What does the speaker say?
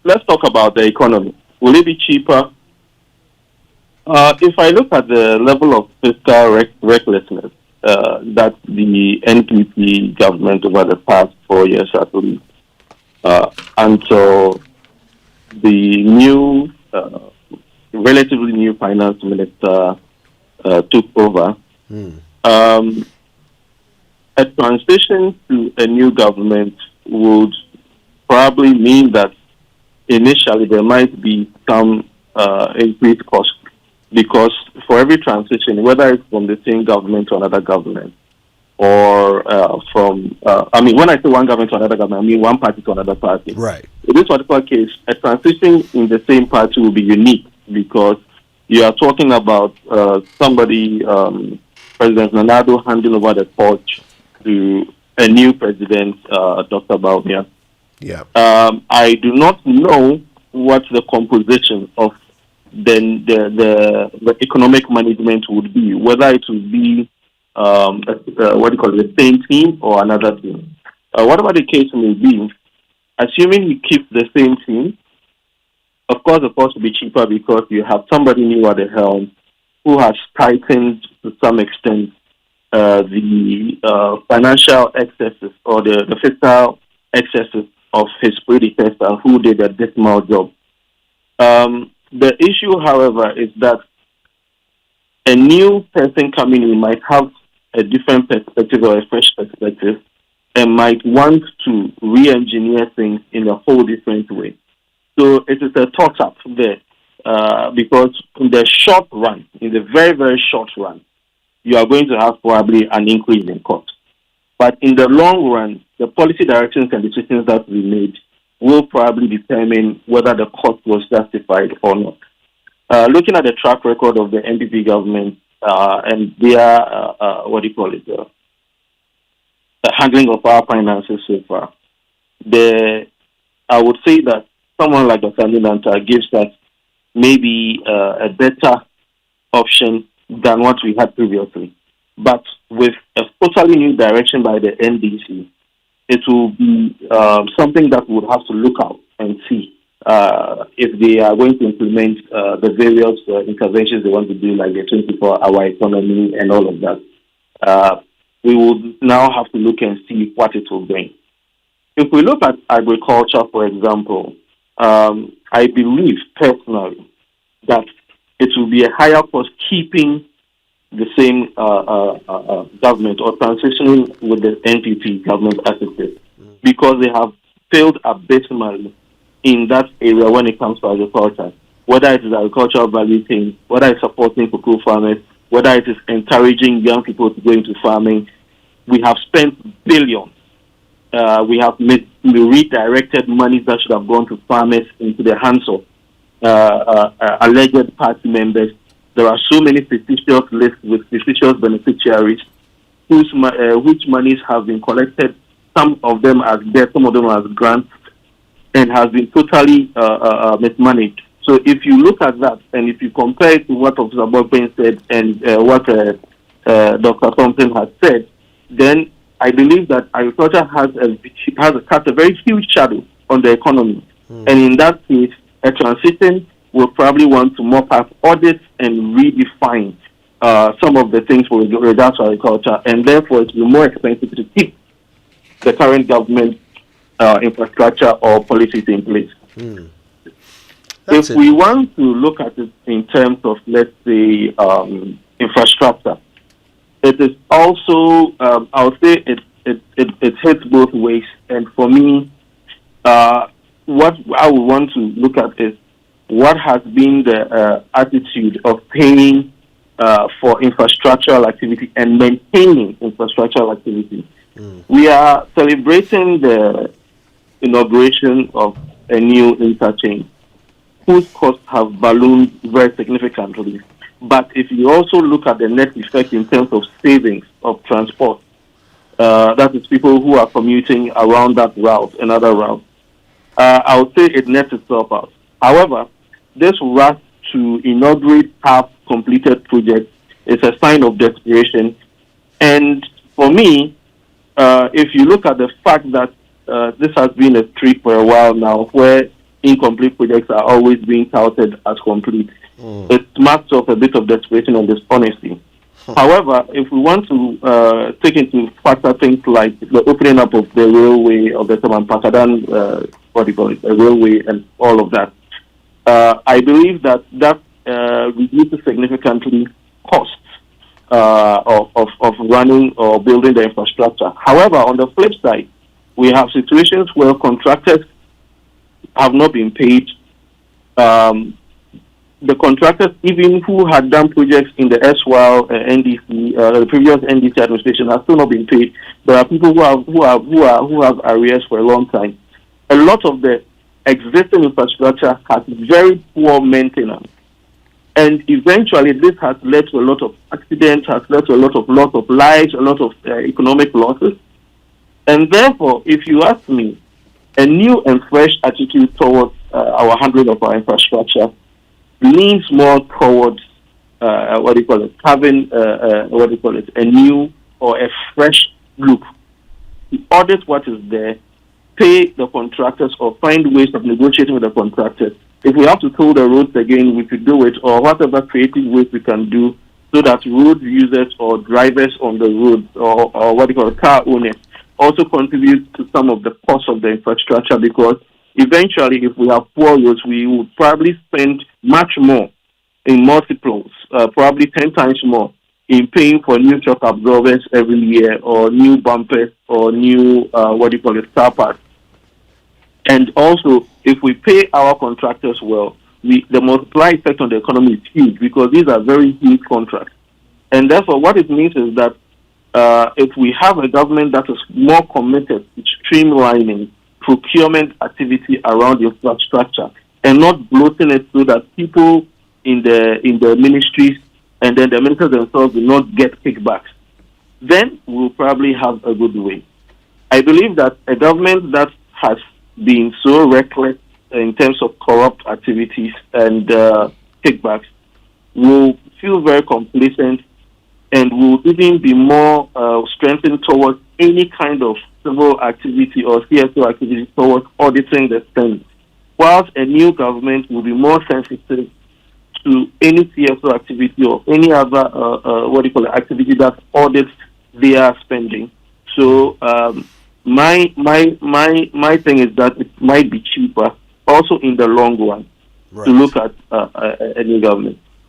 let's talk about the economy. Will it be cheaper? If I look at the level of fiscal recklessness that the NPP government over the past 4 years at least, until the new, relatively new finance minister took over, um, a transition to a new government would probably mean that initially there might be some increased cost because for every transition, whether it's from the same government to another government or when I say one government to another government, I mean one party to another party. Right. In this particular case, a transition in the same party will be unique because you are talking about somebody, President Nanado, handing over the torch to a new president, Dr. Baumia. Yeah. I do not know what the composition of the economic management would be, whether it would be the same team or another team. Whatever the case may be, assuming you keep the same team, of course the cost will be cheaper because you have somebody new at the helm who has tightened to some extent the financial excesses or the fiscal excesses of his predecessor who did a dismal job. The issue, however, is that a new person coming in might have a different perspective or a fresh perspective and might want to re-engineer things in a whole different way. So it is a toss-up there because in the short run, in the very, very short run, you are going to have probably an increase in cost. But in the long run, the policy directions and decisions that we made will probably determine whether the cost was justified or not. Looking at the track record of the NPP government and their, the handling of our finances so far, I would say that someone like Dr. Nilanta gives us maybe a better option than what we had previously. But with a totally new direction by the NDC, it will be something that we would have to look out and see if they are going to implement the various interventions they want to do, like the 24-hour economy and all of that. We will now have to look and see what it will bring. If we look at agriculture, for example, I believe personally that it will be a higher cost keeping the same government or transitioning with the NPP government as it is, because they have failed abysmally in that area when it comes to agriculture, whether it is agricultural value chain, whether it's supporting cocoa farmers, whether it is encouraging young people to go into farming. We have spent billions. We have redirected money that should have gone to farmers into the hands of alleged party members. There are so many fictitious lists with fictitious beneficiaries which monies have been collected, some of them as debt, some of them as grants, and has been totally mismanaged. So if you look at that, and if you compare it to what Officer Bogben said and what Dr. Thompson has said, then I believe that agriculture has cast a very huge shadow on the economy. And in that case, a transition will probably want to mop up audits and redefine some of the things with regards to agriculture, and therefore it will be more expensive to keep the current government infrastructure or policies in place. If we want to look at it in terms of, let's say, infrastructure, it is also, I would say it hits both ways. And for me, what I would want to look at is what has been the attitude of paying for infrastructural activity and maintaining infrastructural activity. We are celebrating the inauguration of a new interchange whose costs have ballooned very significantly. But if you also look at the net effect in terms of savings of transport, that is people who are commuting around that route and other routes, I would say it nets itself out. However, this rush to inaugurate half-completed projects is a sign of desperation. And for me, if you look at the fact that this has been a trick for a while now, where incomplete projects are always being touted as complete. It marks of a bit of desperation and dishonesty. However, if we want to take into factor things like the opening up of the railway of the Selorm a railway and all of that, I believe that reduces significantly costs of running or building the infrastructure. However, on the flip side, we have situations where contractors have not been paid. The contractors, even who had done projects in the SWAL NDC, the previous NDC administration, have still not been paid. There are people who have arrears for a long time. A lot of the existing infrastructure has very poor maintenance, and eventually this has led to a lot of accidents, has led to a lot of loss of lives, a lot of economic losses. And therefore, if you ask me, a new and fresh attitude towards our handling of our infrastructure leans more towards having a new or a fresh look. Audit what is there, pay the contractors, or find ways of negotiating with the contractors. If we have to toll the roads again, we could do it, or whatever creative ways we can do, so that road users or drivers on the roads or car owners also contribute to some of the cost of the infrastructure, because eventually, if we have poor roads, we would probably spend much more in multiples, probably 10 times more, in paying for new shock absorbers every year, or new bumpers, or new car parts. And also, if we pay our contractors well, the multiplier effect on the economy is huge, because these are very huge contracts. And therefore, what it means is that if we have a government that is more committed to streamlining procurement activity around infrastructure and not bloating it so that people in the ministries and then the ministers themselves will not get kickbacks, then we'll probably have a good way. I believe that a government that has been so reckless in terms of corrupt activities and kickbacks will feel very complacent and will even be more strengthened towards any kind of civil activity or CSO activity towards auditing the spend, whilst a new government will be more sensitive to any CSO activity or any other activity that audits their spending. So my thing is that it might be cheaper also in the long run to look at a new government.